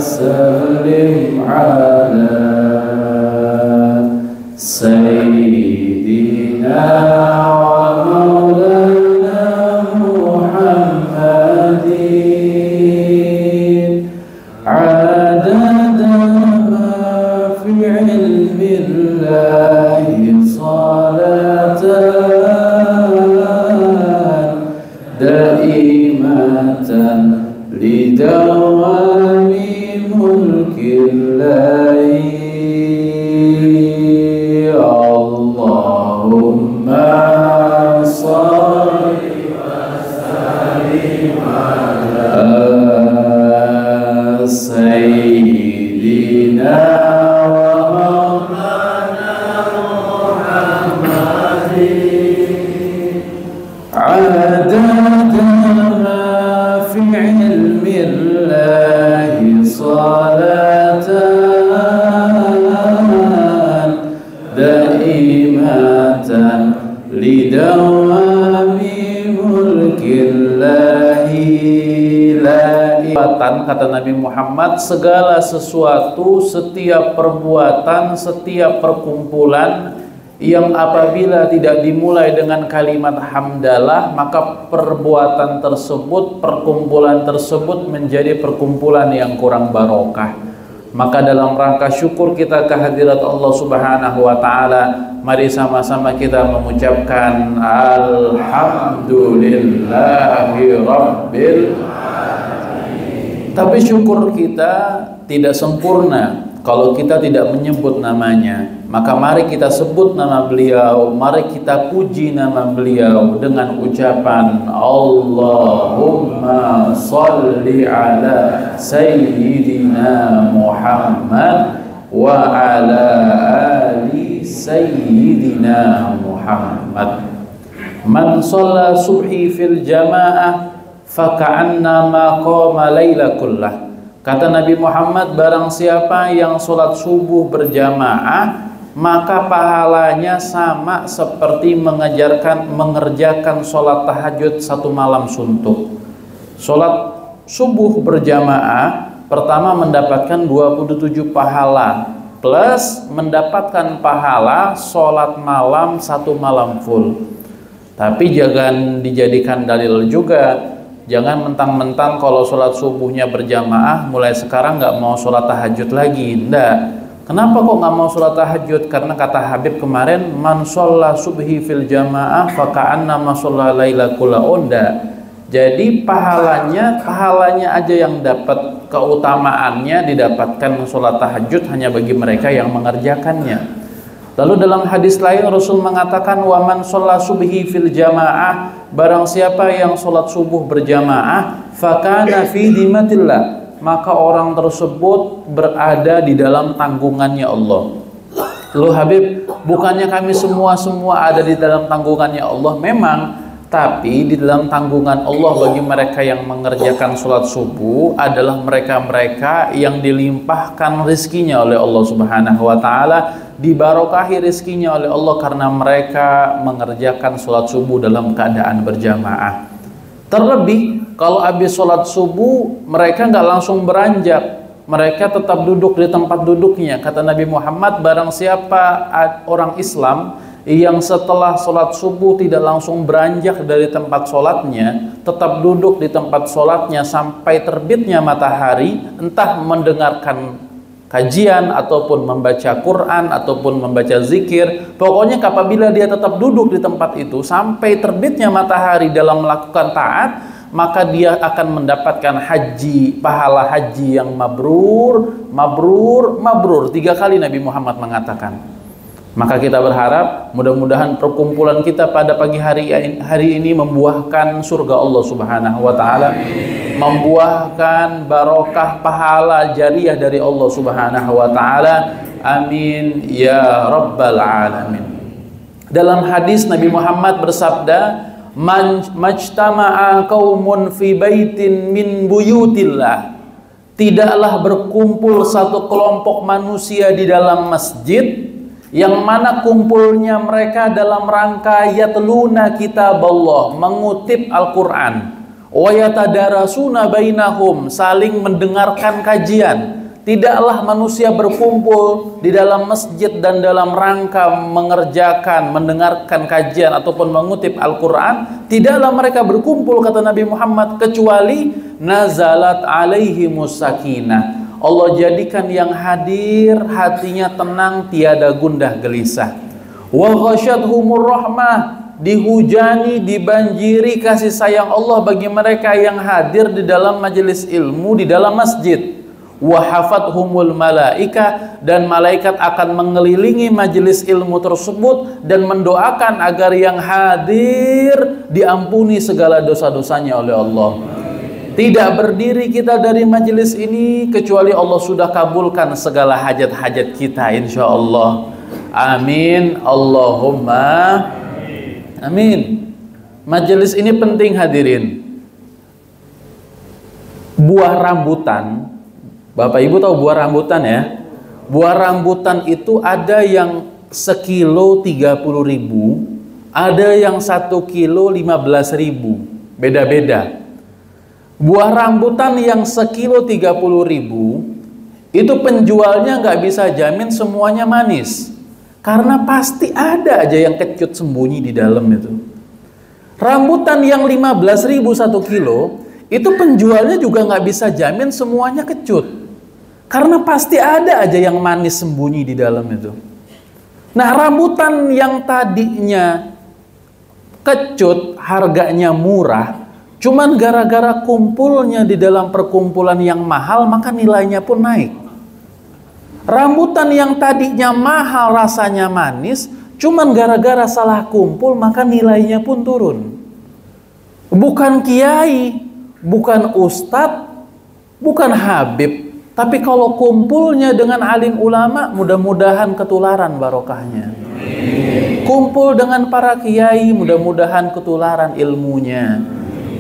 وسلم على سيدنا ومولانا محمد عدد ما في علم الله صلاة دائمة لدوام ملك الله. اللهم صل وسلم على سيدنا ومولانا محمد عدد ما في علم الله صلاة دائمة لدوام ملك الله. Kata Nabi Muhammad, segala sesuatu, setiap perbuatan, setiap perkumpulan yang apabila tidak dimulai dengan kalimat hamdalah, maka perbuatan tersebut, perkumpulan tersebut menjadi perkumpulan yang kurang barokah. Maka dalam rangka syukur kita kehadirat Allah Subhanahu wa taala, mari sama-sama kita mengucapkan alhamdulillahi rabbil alamin. Tapi syukur kita tidak sempurna kalau kita tidak menyebut namanya. Maka mari kita sebut nama beliau, mari kita puji nama beliau dengan ucapan Allahumma salli ala Sayyidina Muhammad wa ala ali Sayyidina Muhammad. Man shalla subhi fil jamaah faka'annama qama laila kullah. Kata Nabi Muhammad, barang siapa yang sholat subuh berjamaah, maka pahalanya sama seperti mengerjakan sholat tahajud satu malam suntuk. Sholat subuh berjamaah pertama mendapatkan 27 pahala plus mendapatkan pahala sholat malam satu malam full. Tapi jangan dijadikan dalil juga. Jangan mentang-mentang kalau sholat subuhnya berjamaah mulai sekarang nggak mau sholat tahajud lagi. Nggak. Kenapa kok nggak mau sholat tahajud? Karena kata Habib kemarin, man sholla subhi fil jamaah faka'annama sholla laila kulla onda. Jadi pahalanya aja yang dapat, keutamaannya didapatkan sholat tahajud hanya bagi mereka yang mengerjakannya. Lalu dalam hadis lain Rasul mengatakan, wa man sholla subhi fil jamaah, barang siapa yang sholat subuh berjamaah, fakana fi dimatillah, maka orang tersebut berada di dalam tanggungannya Allah. Loh Habib, bukannya kami semua ada di dalam tanggungannya Allah? Memang, tapi di dalam tanggungan Allah bagi mereka yang mengerjakan sholat subuh adalah mereka-mereka yang dilimpahkan rizkinya oleh Allah Subhanahu wa ta'ala, dibarokahi rizkinya oleh Allah karena mereka mengerjakan sholat subuh dalam keadaan berjamaah. Terlebih kalau habis sholat subuh mereka nggak langsung beranjak, mereka tetap duduk di tempat duduknya. Kata Nabi Muhammad, barang siapa orang Islam yang setelah sholat subuh tidak langsung beranjak dari tempat sholatnya, tetap duduk di tempat sholatnya sampai terbitnya matahari, entah mendengarkan kajian ataupun membaca Quran ataupun membaca zikir, pokoknya apabila dia tetap duduk di tempat itu sampai terbitnya matahari dalam melakukan taat, maka dia akan mendapatkan haji, pahala haji yang mabrur, 3 kali Nabi Muhammad mengatakan. Maka kita berharap mudah-mudahan perkumpulan kita pada pagi hari ini membuahkan surga Allah Subhanahu wa taala, membuahkan barokah pahala jariah dari Allah Subhanahu wa taala. Amin ya rabbal alamin. Dalam hadis Nabi Muhammad bersabda, majtama'a qaumun fi baitin min buyutillah, tidaklah berkumpul satu kelompok manusia di dalam masjid yang mana kumpulnya mereka dalam rangka yatluna kitab Allah, mengutip Al-Quran, wa yatadarasuna bainahum, saling mendengarkan kajian. Tidaklah manusia berkumpul di dalam masjid dan dalam rangka mengerjakan, mendengarkan kajian ataupun mengutip Al-Quran. Tidaklah mereka berkumpul, kata Nabi Muhammad, kecuali nazalat alaihimus sakinah. Allah jadikan yang hadir hatinya tenang, tiada gundah gelisah. Wa ghasyadhumur rahmah, dihujani, dibanjiri kasih sayang Allah bagi mereka yang hadir di dalam majelis ilmu, di dalam masjid. Wa hafathumul malaika, dan malaikat akan mengelilingi majelis ilmu tersebut dan mendoakan agar yang hadir diampuni segala dosa-dosanya oleh Allah. Tidak berdiri kita dari majelis ini kecuali Allah sudah kabulkan segala hajat-hajat kita, insya Allah. Amin, Allahumma amin. Majelis ini penting, hadirin. Buah rambutan, Bapak Ibu tahu buah rambutan ya? Buah rambutan itu ada yang sekilo 30.000, ada yang 1 kilo 15.000, beda-beda. Buah rambutan yang sekilo 30.000 itu penjualnya nggak bisa jamin semuanya manis, karena pasti ada aja yang kecut sembunyi di dalam itu. Rambutan yang 15.000 1 kilo itu penjualnya juga nggak bisa jamin semuanya kecut, karena pasti ada aja yang manis sembunyi di dalam itu. Nah, rambutan yang tadinya kecut, harganya murah, cuman gara-gara kumpulnya di dalam perkumpulan yang mahal, maka nilainya pun naik. Rambutan yang tadinya mahal, rasanya manis, cuman gara-gara salah kumpul, maka nilainya pun turun. Bukan kiai, bukan ustadz, bukan habib, tapi kalau kumpulnya dengan alim ulama, mudah-mudahan ketularan barokahnya. Kumpul dengan para kiai, mudah-mudahan ketularan ilmunya.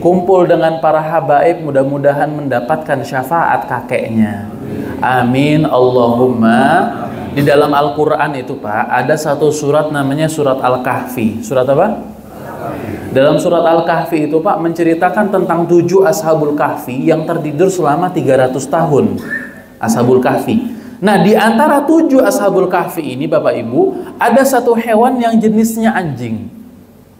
Kumpul dengan para habaib, mudah-mudahan mendapatkan syafaat kakeknya. Amin, Allahumma. Di dalam Al-Quran itu, Pak, ada satu surat namanya surat Al-Kahfi. Surat apa? Dalam surat Al-Kahfi itu, Pak, menceritakan tentang 7 ashabul kahfi yang tertidur selama 300 tahun. Ashabul kahfi. Nah, di antara 7 ashabul kahfi ini, Bapak Ibu, ada satu hewan yang jenisnya anjing.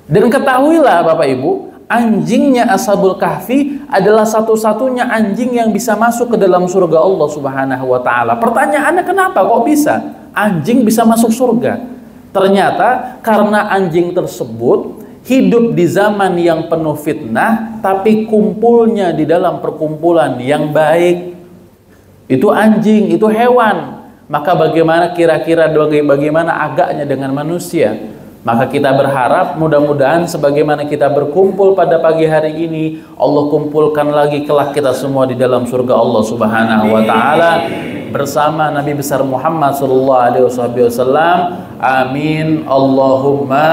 Dan ketahuilah Bapak Ibu, anjingnya ashabul kahfi adalah satu-satunya anjing yang bisa masuk ke dalam surga Allah Subhanahu wa ta'ala. Pertanyaannya, kenapa kok bisa anjing bisa masuk surga? Ternyata karena anjing tersebut hidup di zaman yang penuh fitnah, tapi kumpulnya di dalam perkumpulan yang baik. Itu anjing, itu hewan. Maka bagaimana kira-kira bagaimana agaknya dengan manusia? Maka kita berharap mudah-mudahan sebagaimana kita berkumpul pada pagi hari ini, Allah kumpulkan lagi kelak kita semua di dalam surga Allah Subhanahu wa ta'ala bersama Nabi besar Muhammad sallallahu alaihi wasallam. Amin, Allahumma